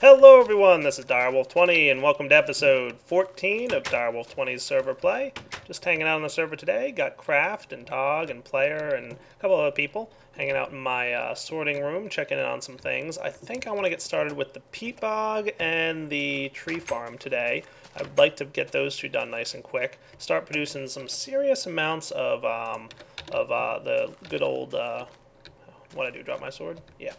Hello everyone, this is Direwolf20 and welcome to episode 14 of Direwolf20's server play. Just hanging out on the server today, got Craft and Dog and Player and a couple other people hanging out in my sorting room, checking in on some things. I think I want to get started with the peat bog and the tree farm today. I'd like to get those two done nice and quick. Start producing some serious amounts of the good old, what I do, drop my sword? Yeah.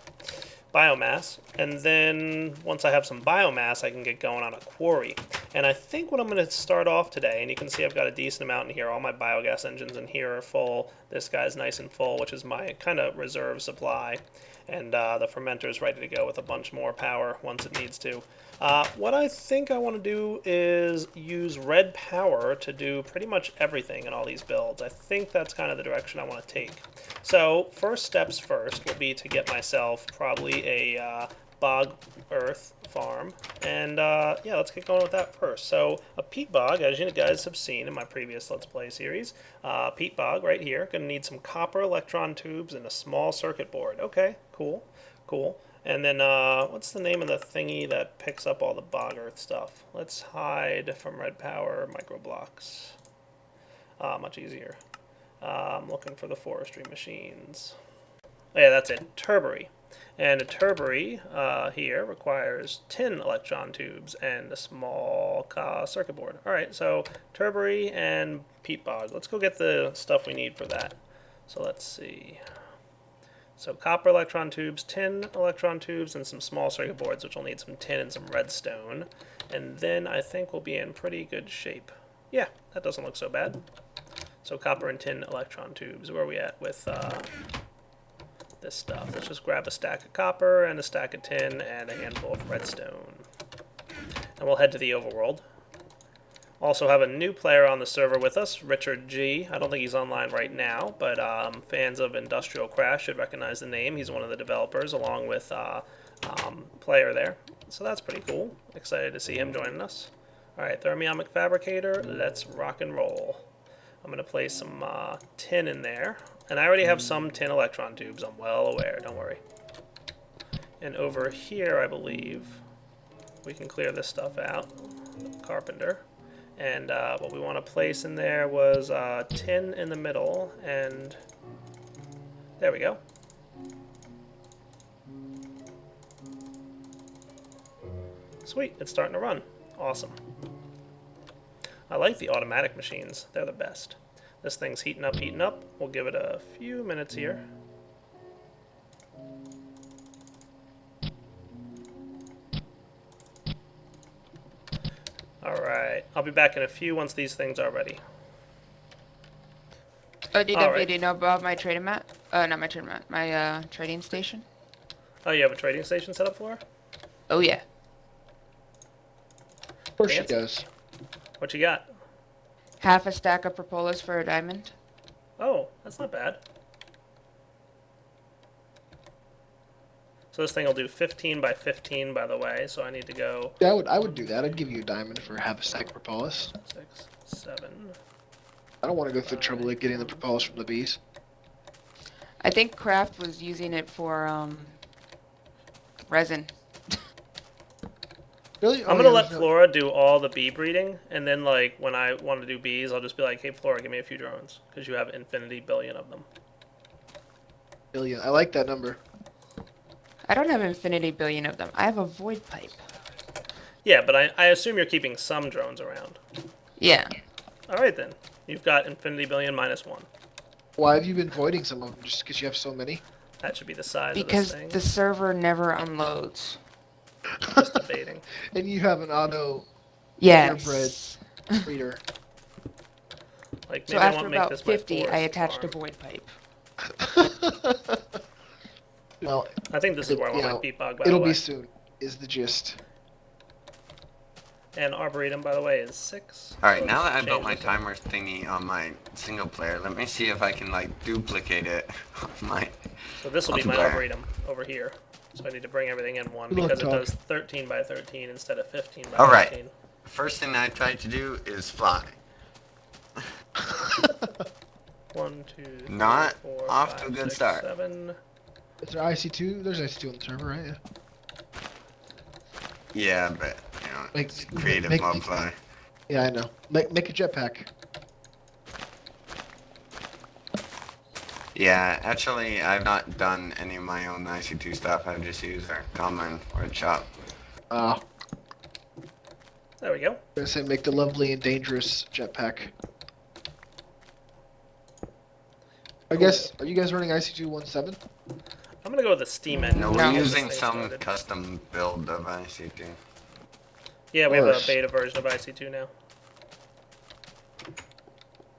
Biomass, and then once I have some biomass I can get going on a quarry. And I think what I'm going to start off today, and you can see I've got a decent amount in here, all my biogas engines in here are full, this guy's nice and full, which is my kind of reserve supply, and the fermenter is ready to go with a bunch more power once it needs to. What I think I want to do is use red power to do pretty much everything in all these builds. I think that's kind of the direction I want to take. So first steps first will be to get myself probably a bog earth farm, and yeah, let's get going with that first. So a peat bog, as you guys have seen in my previous Let's Play series, peat bog right here. Gonna need some copper electron tubes and a small circuit board. Okay, cool, cool. And then, what's the name of the thingy that picks up all the bog earth stuff? Let's hide from red power microblocks. Much easier. I'm looking for the forestry machines. Oh, yeah, that's it. Turbary. And a turbary here requires 10 electron tubes and a small circuit board. Alright, so turbary and peat bog. Let's go get the stuff we need for that. So let's see. So copper electron tubes, 10 electron tubes, and some small circuit boards, which will need some tin and some redstone. And then I think we'll be in pretty good shape. Yeah, that doesn't look so bad. So copper and tin electron tubes. Where are we at with this stuff? Let's just grab a stack of copper and a stack of tin and a handful of redstone. And we'll head to the overworld. Also have a new player on the server with us, Richard G. I don't think he's online right now, but fans of Industrial Crash should recognize the name. He's one of the developers, along with Player there. So that's pretty cool. Excited to see him joining us. Alright, Thermiomic Fabricator, let's rock and roll. I'm going to place some tin in there. And I already have some tin electron tubes, I'm well aware, don't worry. And over here, I believe, we can clear this stuff out. Carpenter. And what we want to place in there was tin in the middle, and there we go. Sweet, it's starting to run. Awesome. I like the automatic machines. They're the best. This thing's heating up, heating up. We'll give it a few minutes here. Alright, I'll be back in a few once these things are ready. Oh, do you know about my trading mat? Not my trading mat, my trading station. Oh, you have a trading station set up for her? Oh, yeah. Of course she does. What you got? Half a stack of propolis for a diamond. Oh, that's not bad. So this thing will do 15 by 15, by the way, so I need to go... Yeah, I would do that. I'd give you a diamond for half a stack of propolis. 6, 7... I don't want to go through the trouble of getting the propolis from the bees. I think Craft was using it for, resin. Really? Oh, I'm gonna let Flora do all the bee breeding, and then, like, when I want to do bees, I'll just be like, hey, Flora, give me a few drones, because you have infinity billion of them. Billion. I like that number. I don't have infinity billion of them. I have a void pipe. Yeah, but I assume you're keeping some drones around. Yeah. Alright then. You've got infinity billion minus 1. Why have you been voiding some of them? Just because you have so many? That should be the size because of this thing. the server never unloads. Just debating. And you have an auto Yes. purebred breeder. Like, maybe So I after won't make about this my 50, I forest attached farm. a void pipe. Well, I think this is where I want my peat bog, by it'll the way. be soon, is the gist. And Arboretum, by the way, is 6. Alright, now that I built Change my this. timer thingy on my single player, let me see if I can, like, duplicate it on my... So this will be my multiplayer. Arboretum over here. So I need to bring everything in one, Good luck, because it Todd. does 13 by 13 instead of 15 by Alright. 15. First thing I tried to do is fly. 1, 2, 3, Not 4, off 5, to a good 6, start. 7. Is there IC2? There's IC2 on the server, right? Yeah. Yeah, but you know, Make- it's creative make- mobfly. Yeah, I know. Make a jetpack. Yeah, actually, I've not done any of my own IC2 stuff. I've just used our common workshop. There we go. I say make the lovely and dangerous jetpack. I guess, are you guys running IC217? I'm gonna go with the Steam engine. No, to we're get this using thing some started. custom build of IC2. Yeah, we have a course. beta version of IC2 now.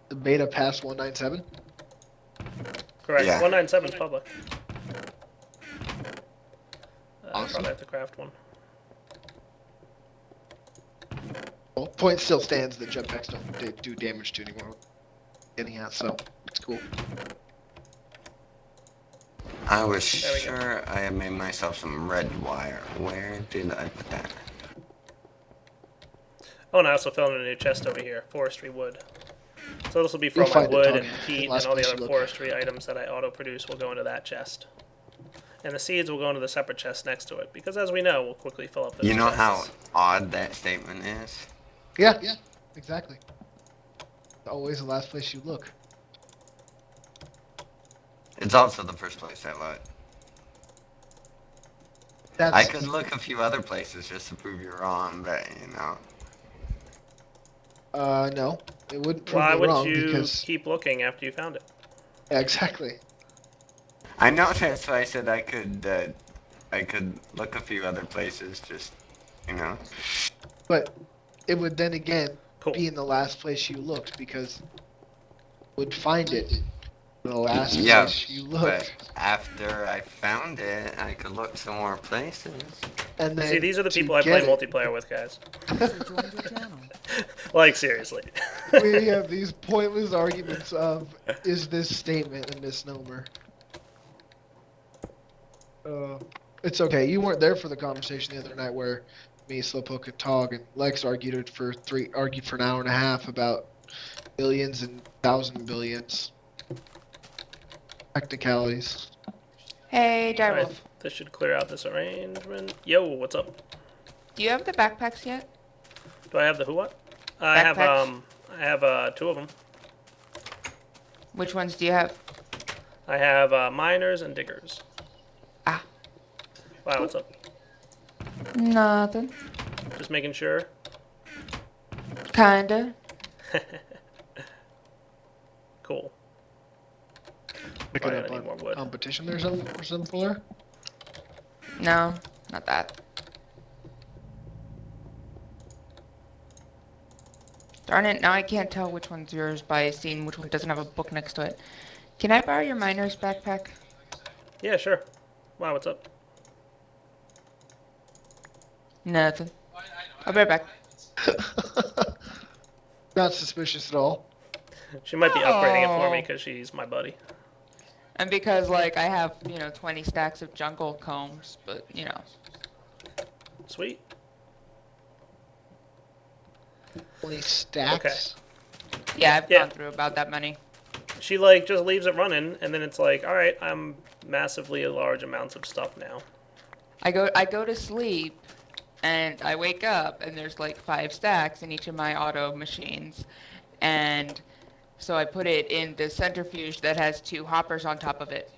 The beta past 197? Correct. Yeah. 197 is public. Awesome. Probably have to craft one. Well, point still stands that jetpacks don't do damage to anymore. Anyhow, so it's cool. I was There we go. sure I had made myself some red wire. Where did I put that? Oh, and I also found a new chest over here, forestry wood. So this will be for You'll all my find it, wood Doug. and peat Last and all the place other you look. forestry items that I auto-produce will go into that chest. And the seeds will go into the separate chest next to it, because as we know, we'll quickly fill up those You know chests. how odd that statement is? Yeah, exactly. Always the last place you look. It's also the first place I look. That's I could look a few other places just to prove you wrong, but you know. no, it wouldn't prove Why me would wrong you because keep looking after you found it? yeah, exactly. I know that's why I said I could look a few other places, just you know. But it would then again Cool. be in the last place you looked because would find it in the last Yeah, place you but looked, after I found it, I could look some more places. and then See, these are the to people I play get it, multiplayer with, guys. User joined your channel. Like, seriously. we have these pointless arguments of is this statement a misnomer? It's okay. You weren't there for the conversation the other night where me, Slowpoke, and Tog and Lex argued for an hour and a half about billions and thousand billions. Technicalities. Hey, Direwolf. Alright, this should clear out this arrangement. Yo, what's up? Do you have the backpacks yet? Do I have the who what? I have Backpacks? two of them. Which ones do you have? I have miners and diggers. Ah. Wow, what's up? Nothing. Just making sure. Kinda. Cool. Pick it Probably up gonna need more on wood. competition or something for her. No, not that. Darn it, now I can't tell which one's yours by seeing which one doesn't have a book next to it. Can I borrow your miner's backpack? Yeah, sure. Wow, what's up? Nothing. I'll be right back. Not suspicious at all. She might be upgrading it for me Oh. because she's my buddy. And because, like, I have, 20 stacks of jungle combs, but, Sweet. 20 stacks. Yeah, I've Yeah. gone through about that many. She like just leaves it running, and then it's like, all right, I'm massively large amounts of stuff now. I go to sleep, and I wake up, and there's like 5 stacks in each of my auto machines, and so I put it in the centrifuge that has 2 hoppers on top of it.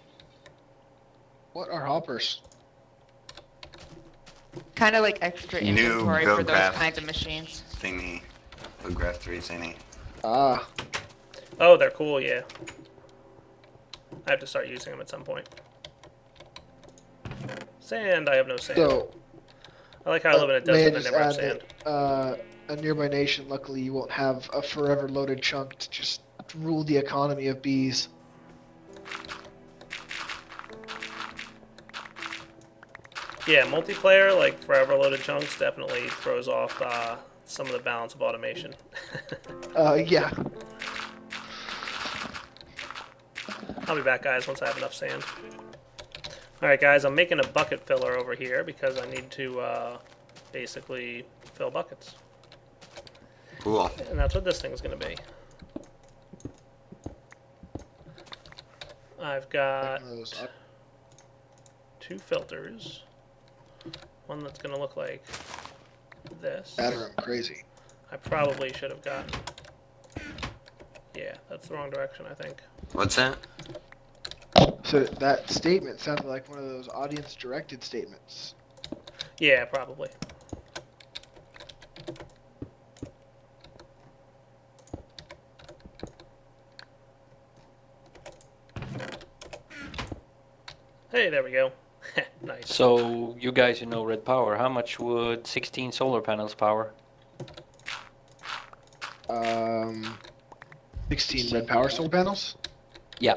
What are hoppers? Kind of like extra New inventory for those GoGraph kinds of machines. Thingy. The Graph 3 thingy. Ah, Oh, they're cool, yeah. I have to start using them at some point. Sand, I have no sand. so I like how I live in a may I desert and I just never have add sand. that a nearby nation, luckily, you won't have a forever loaded chunk to just rule the economy of bees. Yeah, multiplayer, like forever loaded chunks, definitely throws off some of the balance of automation. Yeah. I'll be back, guys, once I have enough sand. Alright, guys, I'm making a bucket filler over here because I need to basically fill buckets. Cool. And that's what this thing's going to be. I've got One of those 2 filters. One that's going to look like this. That or I'm crazy. I probably should have gotten... Yeah, that's the wrong direction, I think. What's that? So that statement sounded like one of those audience-directed statements. Yeah, probably. Hey, there we go. Nice. So, you guys who know Red Power, how much would 16 solar panels power? 16 red power solar panels. Yeah.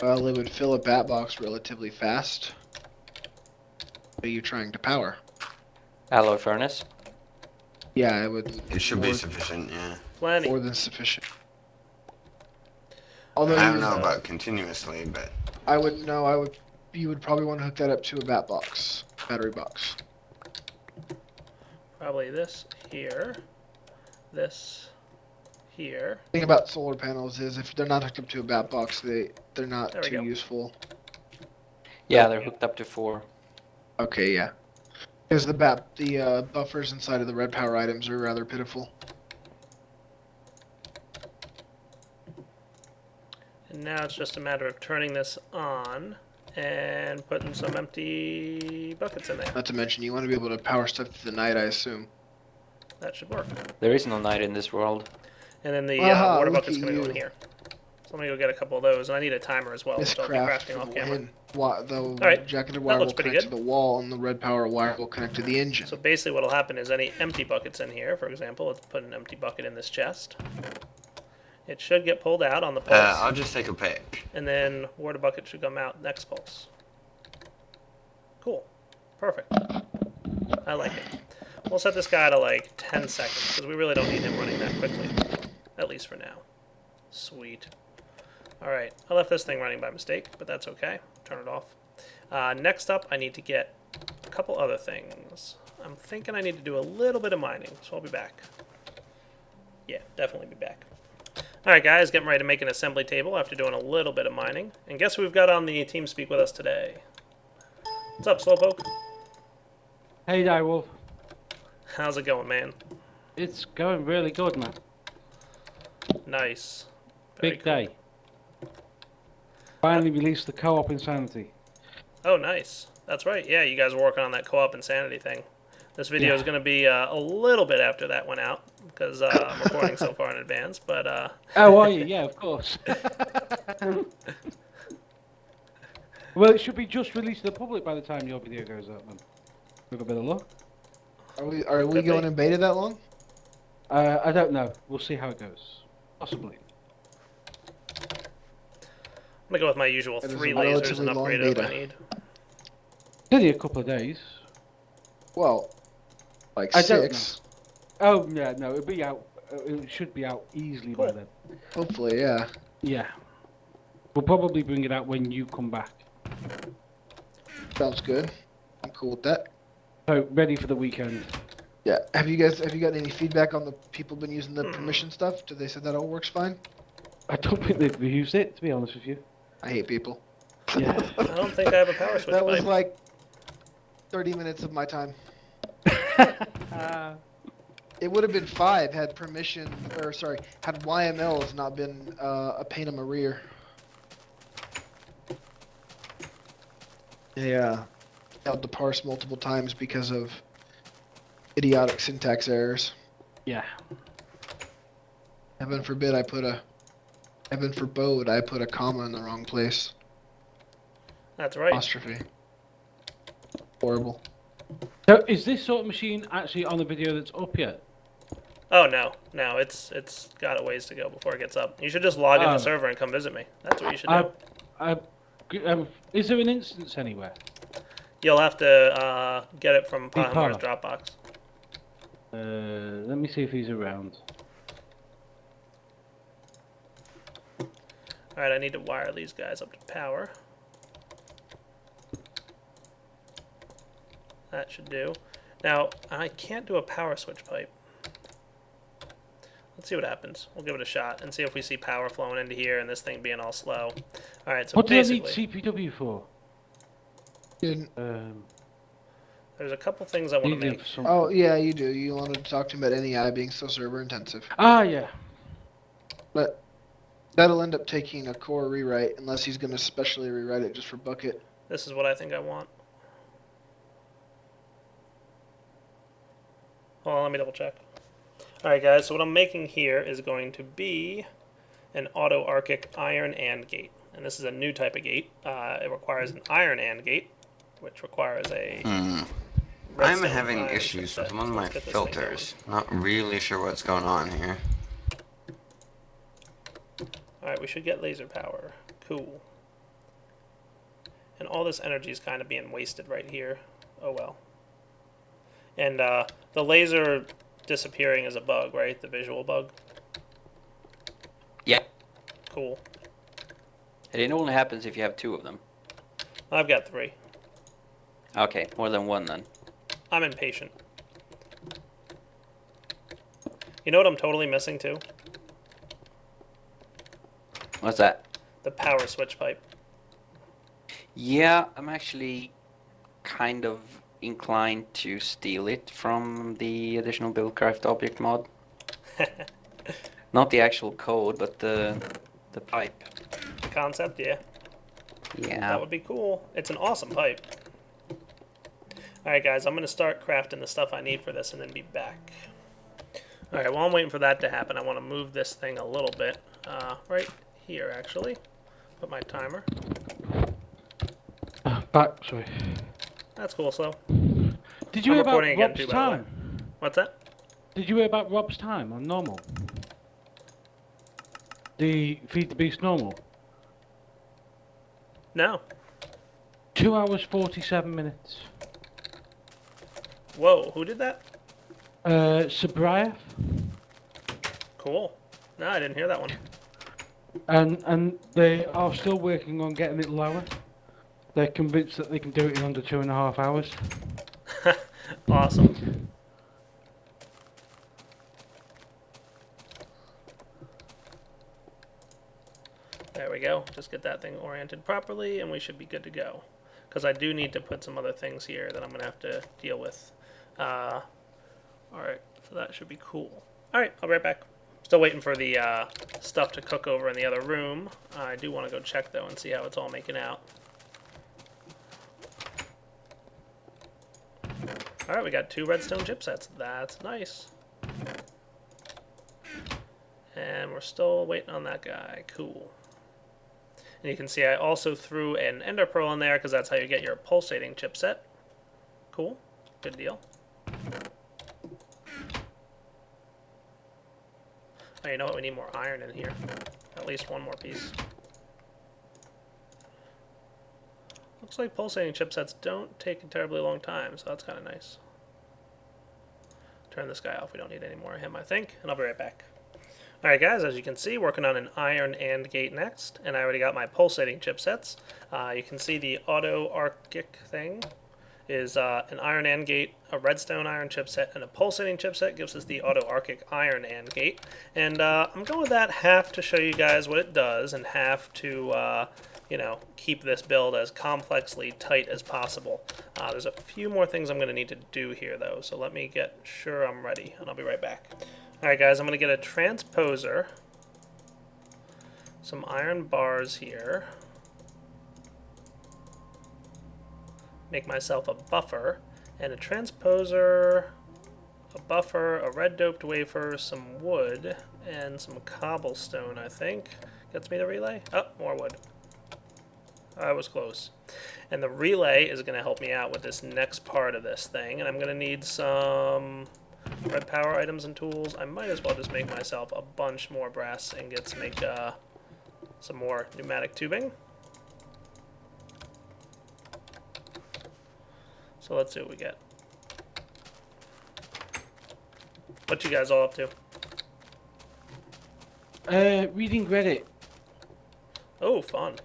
Well, it would fill a bat box relatively fast. What are you trying to power? Alloy furnace? Yeah, it would. It should be sufficient, yeah. Plenty. More than sufficient. Although I you don't know would- about continuously, but I would know. I would. You would probably want to hook that up to a bat box, battery box. Probably this here. This here. The thing about solar panels is if they're not hooked up to a bat box, they're not There we too go. useful. Yeah, they're hooked up to 4. Okay, yeah. Because the buffers inside of the red power items are rather pitiful. And now it's just a matter of turning this on and putting some empty buckets in there. Not to mention, you want to be able to power stuff through the night, I assume. That should work. There is no night in this world. And then the Aha, water look bucket's at going to go in you. here. So let me go get a couple of those. And I need a timer as well, This so I'll be craft crafting off will camera. win. The right, jacketed wire looks will pretty connect good. to the wall, and the red power wire will connect to the engine. So basically what will happen is any empty buckets in here, for example, let's put an empty bucket in this chest. It should get pulled out on the pulse. I'll just take a pick. And then water bucket should come out next pulse. Cool. Perfect. I like it. We'll set this guy to like 10 seconds, because we really don't need him running that quickly. At least for now. Sweet. Alright, I left this thing running by mistake, but that's okay. Turn it off. Next up, I need to get a couple other things. I'm thinking I need to do a little bit of mining, so I'll be back. Yeah, definitely be back. Alright guys, getting ready to make an assembly table after doing a little bit of mining. And guess who we've got on the TeamSpeak with us today? What's up, Slowpoke? Hey, Direwolf. How's it going, man? It's going really good, man. Nice. Very Big cool. day. Finally released the co-op Insanity. Oh, nice. That's right. Yeah, you guys were working on that co-op Insanity thing. This video is Yeah. going to be a little bit after that went out, because I'm recording so far in advance, but... Oh, are you? Yeah, of course. Well, it should be just released to the public by the time your video goes up, man. With a bit of luck. Are we Could going be. in beta that long? I don't know. We'll see how it goes. Possibly. I'm going to go with my usual That is 3 a lasers relatively and long upgrade it if I beta. need. Only a couple of days. Well, like I don't 6. Oh, yeah, no, it'll be out. It should be out easily by Cool. then. Hopefully, yeah. Yeah. We'll probably bring it out when you come back. Sounds good. I'm cool with that. So, ready for the weekend. Yeah. Have you gotten any feedback on the people been using the permission stuff? Did they say that all works fine? I don't think they've used it, to be honest with you. I hate people. Yeah. I don't think I have a power switch That was pipe. like 30 minutes of my time. It would have been 5 had permission, or sorry, had YMLs not been a pain in my rear. Yeah. Failed to parse multiple times because of idiotic syntax errors. Yeah. Heaven forbid I put a comma in the wrong place. That's right. Apostrophe. Horrible. So, is this sort of machine actually on the video that's up yet? Oh, no. No, it's got a ways to go before it gets up. You should just log in the Oh. server and come visit me. That's what you should do. Is there an instance anywhere? You'll have to get it from Pahamar's Peatfarm. Dropbox. Let me see if he's around. Alright, I need to wire these guys up to power. That should do. Now, I can't do a power switch pipe. Let's see what happens. We'll give it a shot and see if we see power flowing into here and this thing being all slow. Alright, so What do I need basically, CPW for? Didn't. there's There's a couple things I want to Need him make. for something. Oh, yeah, you do. You wanted to talk to him about NEI being so server intensive. Ah, yeah. But that'll end up taking a core rewrite unless he's going to specially rewrite it just for Bucket. This is what I think I want. Hold on, let me double check. Alright guys, so what I'm making here is going to be an auto-archic iron AND gate. And this is a new type of gate. It requires an iron AND gate, which requires a I'm redstone having iron issues chipset. with one of my Let's get this thing filters. Not really sure what's going on here. Alright, we should get laser power. Cool. And all this energy is kind of being wasted right here. Oh well. And the laser disappearing is a bug, right? The visual bug? Yeah. Cool. And it only happens if you have 2 of them. I've got 3. Okay, more than 1 then. I'm impatient. You know what I'm totally missing too? What's that? The power switch pipe. Yeah, I'm actually kind of inclined to steal it from the additional Buildcraft object mod. Not the actual code, but the pipe. The concept, yeah. Yeah. That would be cool. It's an awesome pipe. Alright guys, I'm going to start crafting the stuff I need for this and then be back. Alright, while I'm waiting for that to happen, I want to move this thing a little bit. Right here, actually. Put my timer. Back, sorry. That's cool, so. Did you I'm hear about recording again Rob's too, by the way. time? What's that? Did you hear about Rob's time on normal? The Feed the Beast normal? No. 2 hours 47 minutes. Whoa, who did that? Sabrayev, Cool. No, I didn't hear that one. and they are still working on getting it lower. They're convinced that they can do it in under 2.5 hours. Awesome. There we go. Just get that thing oriented properly and we should be good to go. Because I do need to put some other things here that I'm going to have to deal with. Alright, so that should be cool. Alright, I'll be right back. Still waiting for the stuff to cook over in the other room. I do want to go check though and see how it's all making out. Alright, we got 2 redstone chipsets. That's nice. And we're still waiting on that guy. Cool. And you can see I also threw an ender pearl in there because that's how you get your pulsating chipset. Cool. Good deal. Oh, you know what? We need more iron in here. At least 1 more piece. Looks like pulsating chipsets don't take a terribly long time, so that's kind of nice. Turn this guy off. We don't need any more of him, I think, and I'll be right back. Alright guys, as you can see, working on an iron AND gate next, and I already got my pulsating chipsets. You can see the auto-archic thing is an iron AND gate, a redstone iron chipset, and a pulsating chipset gives us the auto-archic iron AND gate. And I'm going with that half to show you guys what it does, and half to you know, keep this build as complexly tight as possible. There's a few more things I'm going to need to do here, though, so let me get sure I'm ready, and I'll be right back. Alright guys, I'm going to get a transposer, some iron bars here, make myself a buffer, and a transposer, a buffer, a red doped wafer, some wood, and some cobblestone, I think. Gets me the relay? Oh, more wood. I was close. And the relay is going to help me out with this next part of this thing, and I'm going to need some red power items and tools. I might as well just make myself a bunch more brass ingots, make some more pneumatic tubing. So let's see what we get. What you guys all up to? Reading Reddit. Oh, fun.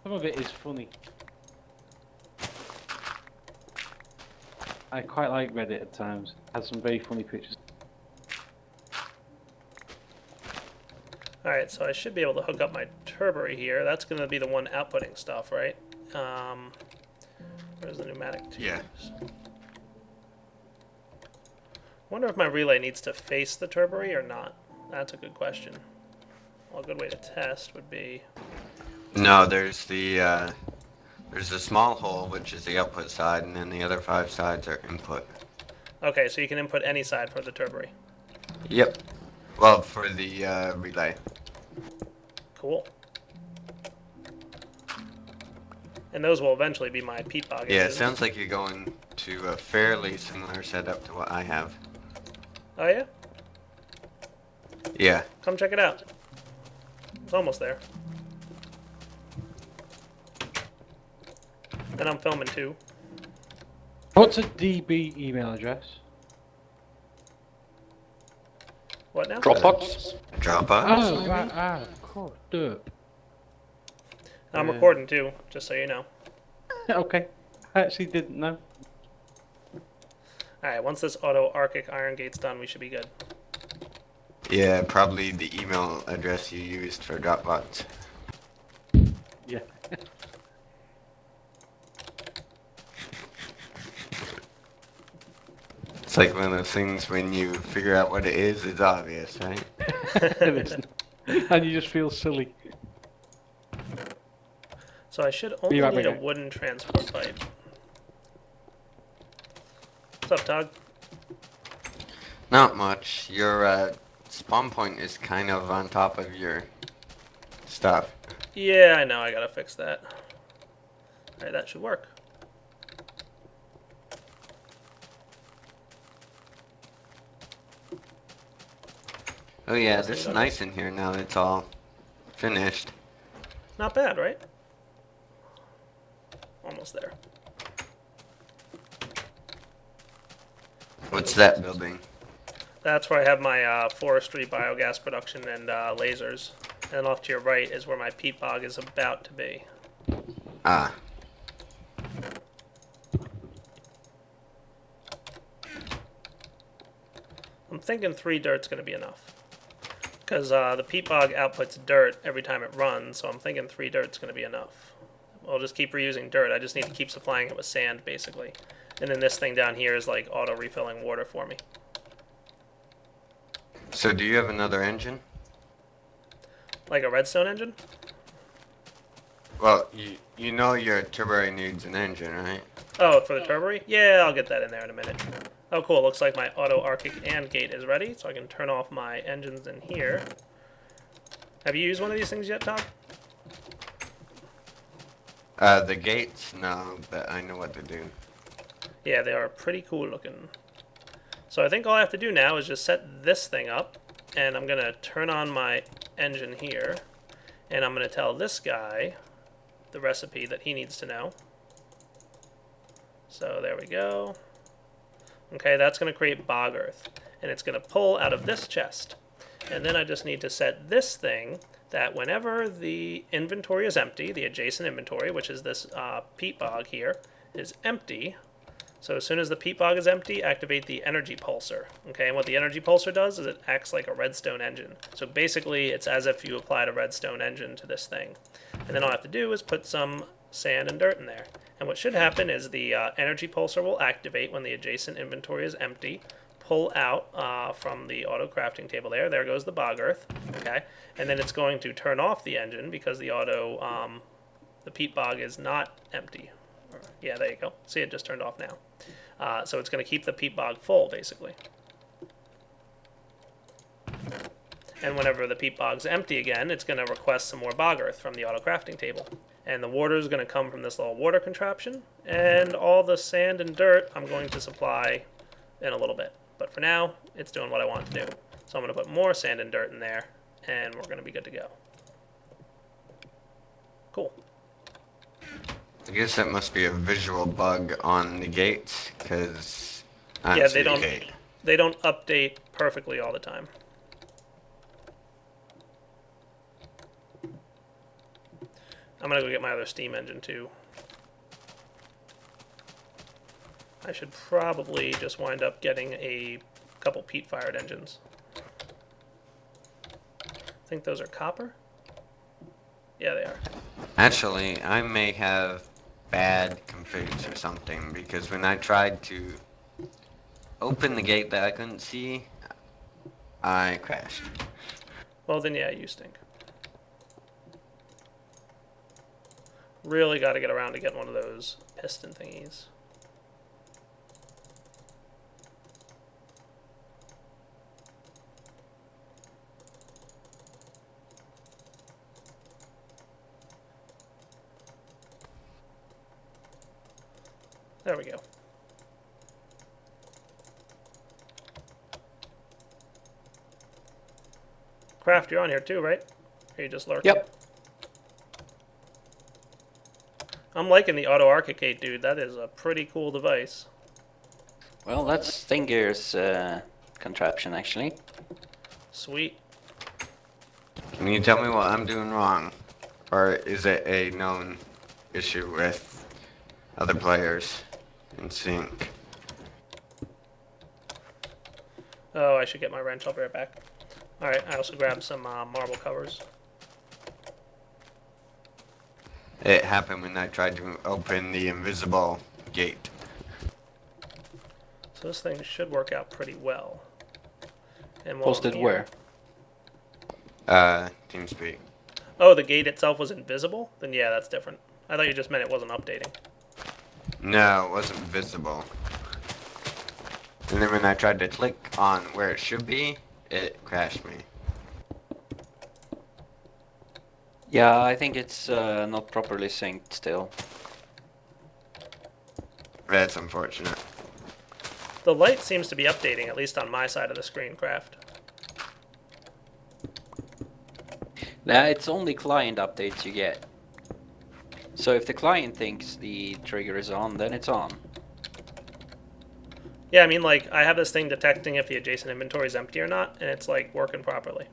Some of it is funny. I quite like Reddit at times. It has some very funny pictures. Alright, so I should be able to hook up my turbary here. That's going to be the one outputting stuff, right? Where's the pneumatic tubes? Yeah. Wonder if my relay needs to face the turbary or not. That's a good question. Well, a good way to test would be... No, there's a small hole, which is the output side, and then the other 5 sides are input. Okay, so you can input any side for the turbary. Yep. Well, for the relay. Cool. And those will eventually be my peat bog Yeah, it engines. sounds like you're going to a fairly similar setup to what I have. Oh yeah? Yeah. Come check it out. It's almost there. And I'm filming too. What's a DB email address? What now? Dropbox. Dropbox? Oh, right, cool. Do it. I'm Yeah. recording too, just so you know. Okay. I actually didn't know. Alright, once this auto Arctic iron gate's done, we should be good. Yeah, probably the email address you used for Dropbox. Yeah. It's like one of those things when you figure out what it is, it's obvious, right? It isn't. And you just feel silly. So I should only right need a back. wooden transport pipe. What's up, Todd? Not much. Your spawn point is kind of on top of your stuff. Yeah, I know, I gotta fix that. Alright, that should work. Oh yeah, Yes, this they is got nice in here now that it's all finished. Not bad, right? Almost there. What's that building? That's where I have my forestry, biogas production, and lasers. And off to your right is where my peat bog is about to be. Ah. I'm thinking 3 dirt's going to be enough. Because the peat bog outputs dirt every time it runs, so I'm thinking 3 dirt's going to be enough. I'll just keep reusing dirt. I just need to keep supplying it with sand, basically. And then this thing down here is like auto-refilling water for me. So do you have another engine? Like a redstone engine? Well, you know your turbary needs an engine, right? Oh, for the turbary? Yeah, I'll get that in there in a minute. Oh, cool. Looks like my auto Arctic and gate is ready, so I can turn off my engines in here. Have you used one of these things yet, Todd? The gates, no, but I know what to do. Yeah, they are pretty cool looking. So I think all I have to do now is just set this thing up, and I'm going to turn on my engine here, and I'm going to tell this guy the recipe that he needs to know. So there we go. Okay, that's going to create bog earth, and it's going to pull out of this chest. And then I just need to set this thing that whenever the inventory is empty, the adjacent inventory, which is this peat bog here, is empty. So as soon as the peat bog is empty, activate the energy pulsar. Okay, and what the energy pulsar does is it acts like a redstone engine. So basically, it's as if you applied a redstone engine to this thing. And then all I have to do is put some sand and dirt in there. And what should happen is the energy pulsar will activate when the adjacent inventory is empty. Pull out from the auto crafting table there. There goes the bog earth. Okay, and then it's going to turn off the engine because the the peat bog is not empty. Yeah, there you go. See, it just turned off now. So it's going to keep the peat bog full, basically. And whenever the peat bog's empty again, it's going to request some more bog earth from the auto crafting table. And the water is going to come from this little water contraption. And all the sand and dirt I'm going to supply in a little bit. But for now, it's doing what I want to do. So I'm going to put more sand and dirt in there, and we're going to be good to go. Cool. I guess that must be a visual bug on the gates, because Yeah, they don't update perfectly all the time. I'm gonna go get my other steam engine too. I should probably just wind up getting a couple peat-fired engines. I think those are copper? Yeah, they are. Actually, I may have bad configs or something, because when I tried to open the gate that I couldn't see, I crashed. Well, then yeah, you stink. Really got to get around to getting one of those piston thingies. There we go. Craft, you're on here too, right? Or you just lurking? Yep. I'm liking the auto archicate, dude. That is a pretty cool device. Well, that's Thinger's contraption, actually. Sweet. Can you tell me what I'm doing wrong? Or is it a known issue with other players in sync? Oh, I should get my wrench. I'll be right back. Alright, I also grabbed some marble covers. It happened when I tried to open the invisible gate. So this thing should work out pretty well. And while Posted I'm here- where? TeamSpeak. Oh, the gate itself was invisible? Then yeah, that's different. I thought you just meant it wasn't updating. No, it wasn't visible. And then when I tried to click on where it should be, it crashed me. Yeah, I think it's not properly synced still. That's unfortunate. The light seems to be updating, at least on my side of the screen, Craft. Yeah, it's only client updates you get. So if the client thinks the trigger is on, then it's on. Yeah, I mean, like, I have this thing detecting if the adjacent inventory is empty or not, and it's, like, working properly.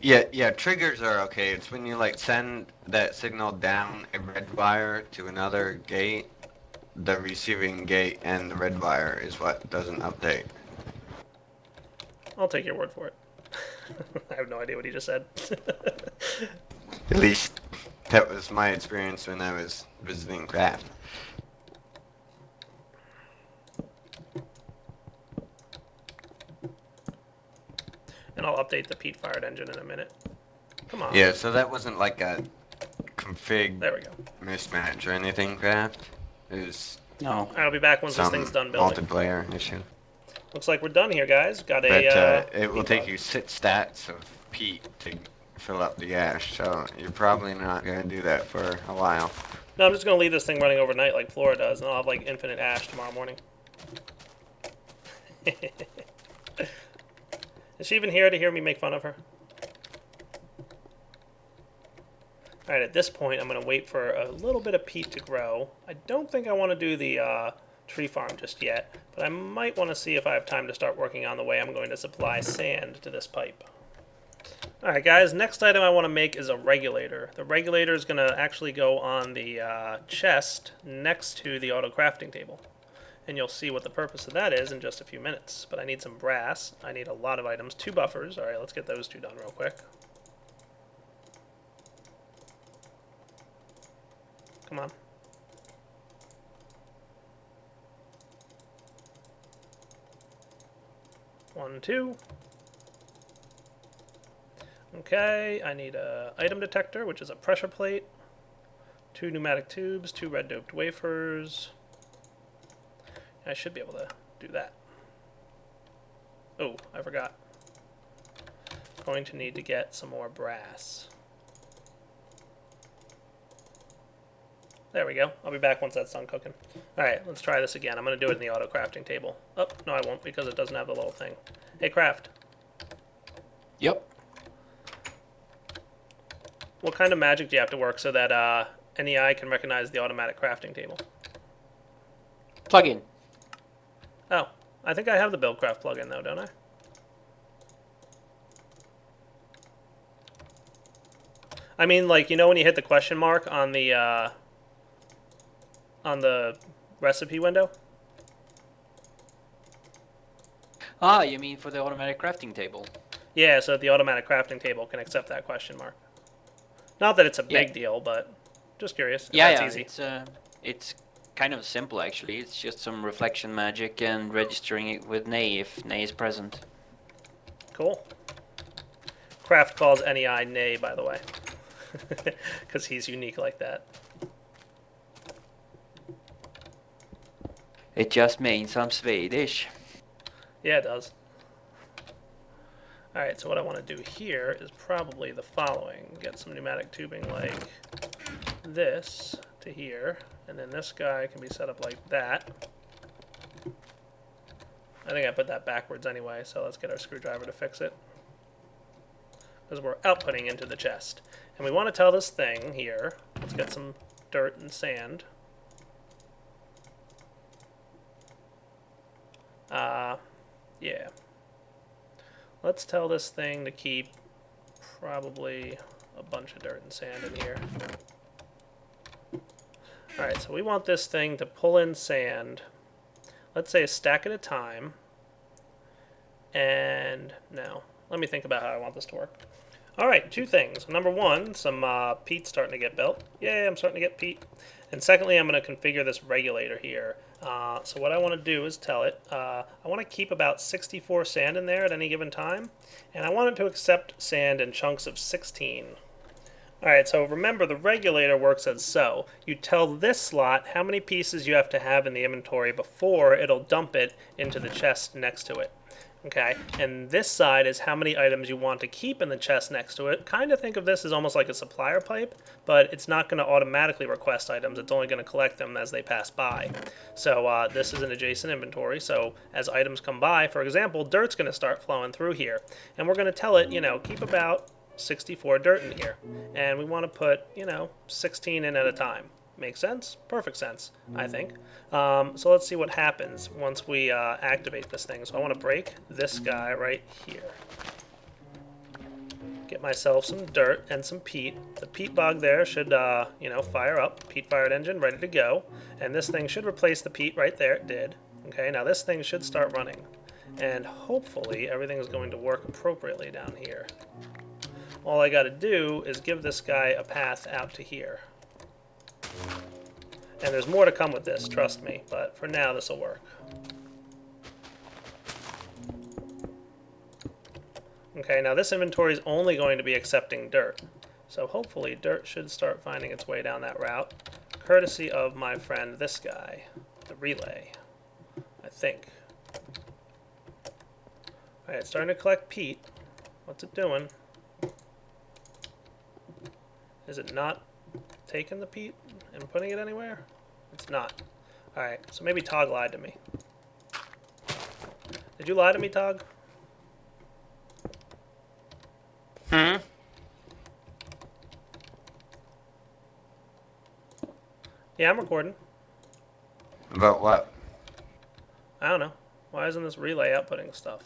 Yeah, triggers are okay. It's when you like send that signal down a red wire to another gate, the receiving gate and the red wire is what doesn't update. I'll take your word for it. I have no idea what he just said. At least that was my experience when I was visiting Craft. And I'll update the peat-fired engine in a minute. Come on. Yeah, so that wasn't like a config There we go. mismatch or anything, Craft. It was No. I'll be back once this some thing's done building. multiplayer issue. Looks like we're done here, guys. Got But a, it will peat take log. you 6 stats of peat to fill up the ash, so you're probably not going to do that for a while. No, I'm just going to leave this thing running overnight like Flora does, and I'll have, like, infinite ash tomorrow morning. Is she even here to hear me make fun of her? Alright, at this point, I'm going to wait for a little bit of peat to grow. I don't think I want to do the tree farm just yet, but I might want to see if I have time to start working on the way I'm going to supply sand to this pipe. Alright guys, next item I want to make is a regulator. The regulator is going to actually go on the chest next to the auto crafting table. And you'll see what the purpose of that is in just a few minutes. But I need some brass. I need a lot of items. 2 buffers. Alright, let's get those 2 done real quick. Come on. One, 2. Okay, I need a item detector, which is a pressure plate. 2 pneumatic tubes, 2 red doped wafers. I should be able to do that. Oh, I forgot. Going to need to get some more brass. There we go. I'll be back once that's done cooking. Alright, let's try this again. I'm going to do it in the auto crafting table. Oh, no I won't because it doesn't have the little thing. Hey, Craft. Yep. What kind of magic do you have to work so that NEI can recognize the automatic crafting table? Plug-in. Oh, I think I have the BuildCraft plugin though, don't I? I mean, like, you know when you hit the question mark on the recipe window? Ah, you mean for the automatic crafting table? Yeah, so the automatic crafting table can accept that question mark. Not that it's a big Yeah. deal, but Just curious. If Yeah, that's yeah. easy. It's kind of simple actually. It's just some reflection magic and registering it with Nay if Nay is present. Cool. Kraft calls NEI Nay, by the way, because he's unique like that. It just means I'm Swedish. Yeah, it does. Alright, so what I want to do here is probably the following. Get some pneumatic tubing like this to here, and then this guy can be set up like that. I think I put that backwards anyway, so let's get our screwdriver to fix it. Because we're outputting into the chest. And we want to tell this thing here, let's get some dirt and sand. Yeah. Let's tell this thing to keep probably a bunch of dirt and sand in here. Alright, so we want this thing to pull in sand, let's say a stack at a time. And now, let me think about how I want this to work. Alright, two things. Number one, some peat's starting to get built. Yay, I'm starting to get peat. And secondly, I'm going to configure this regulator here. So what I want to do is tell it, I want to keep about 64 sand in there at any given time. And I want it to accept sand in chunks of 16. Alright, so remember the regulator works as so. You tell this slot how many pieces you have to have in the inventory before it'll dump it into the chest next to it. Okay, and this side is how many items you want to keep in the chest next to it. Kind of think of this as almost like a supplier pipe, but it's not going to automatically request items. It's only going to collect them as they pass by. So this is an adjacent inventory, so as items come by, for example, dirt's going to start flowing through here. And we're going to tell it, keep about 64 dirt in here. And we want to put, 16 in at a time. Makes sense? Perfect sense, I think. So let's see what happens once we activate this thing. So I want to break this guy right here. Get myself some dirt and some peat. The peat bog there should, fire up. Peat fired engine ready to go. And this thing should replace the peat right there. It did. Okay, now this thing should start running. And hopefully everything is going to work appropriately down here. All I got to do is give this guy a path out to here. And there's more to come with this, trust me, but for now this will work. Okay, now this inventory is only going to be accepting dirt. So hopefully dirt should start finding its way down that route, courtesy of my friend this guy, the relay, I think. Alright, it's starting to collect peat. What's it doing? Is it not taking the peat and putting it anywhere? It's not. Alright, so maybe Tog lied to me. Did you lie to me, Tog? Yeah, I'm recording. About what? I don't know. Why isn't this relay outputting stuff?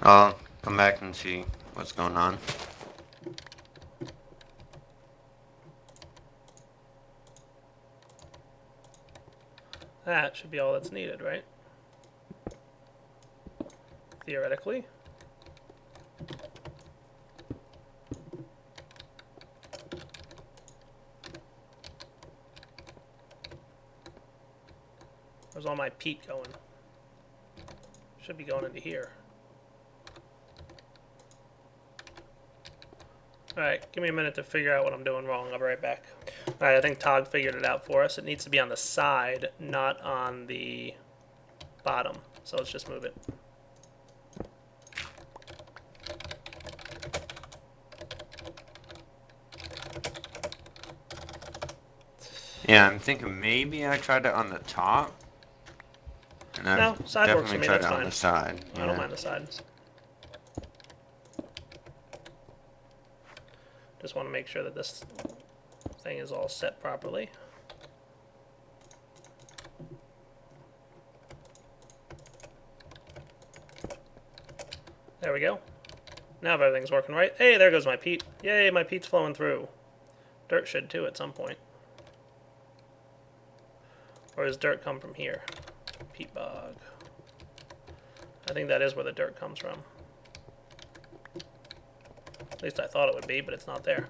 I'll come back and see what's going on. That should be all that's needed, right? Theoretically. Where's all my peat going? Should be going into here. Alright, give me a minute to figure out what I'm doing wrong. I'll be right back. Alright, I think Tog figured it out for us. It needs to be on the side, not on the bottom. So let's just move it. Yeah, I'm thinking maybe I tried it on the top. And I No, side works for definitely me, tried that's it on fine. the side. I don't mind the side. Just want to make sure that this thing is all set properly. There we go. Now everything's working right. Hey, there goes my peat. Yay, my peat's flowing through. Dirt should too at some point. Or does dirt come from here? Peat bog. I think that is where the dirt comes from. At least I thought it would be, but it's not there.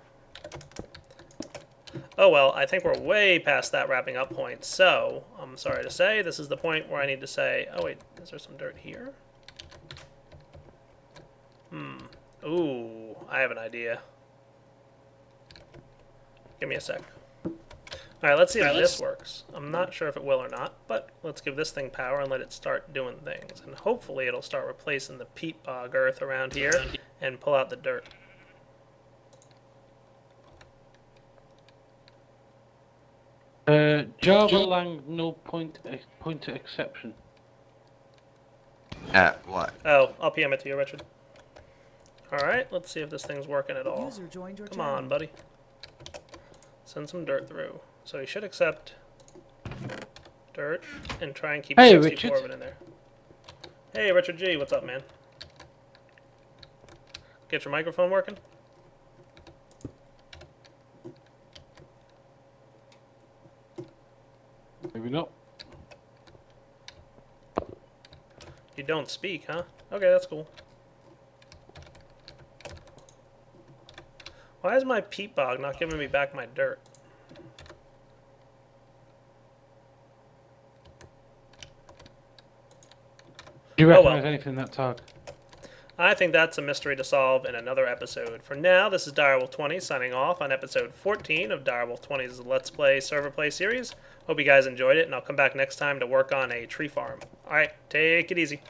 Oh well, I think we're way past that wrapping up point, so I'm sorry to say, this is the point where I need to say, oh wait, is there some dirt here? Ooh, I have an idea. Give me a sec. Alright, let's see if this works. I'm not sure if it will or not, but let's give this thing power and let it start doing things. And hopefully it'll start replacing the peat bog earth around here and pull out the dirt. Java lang null pointer exception. What? Oh, I'll PM it to you, Richard. Alright, let's see if this thing's working at all. User joined your Come channel. on, buddy. Send some dirt through. So you should accept dirt and try and keep Hey, 64 Richard. of it in there. Hey, Richard G, what's up, man? Get your microphone working? Maybe not. You don't speak, huh? Okay, that's cool. Why is my peat bog not giving me back my dirt? Do you Oh, recognize well. anything in that tag? I think that's a mystery to solve in another episode. For now, this is Direwolf20 signing off on episode 14 of Direwolf20's Let's Play Server Play series. Hope you guys enjoyed it, and I'll come back next time to work on a tree farm. Alright, take it easy.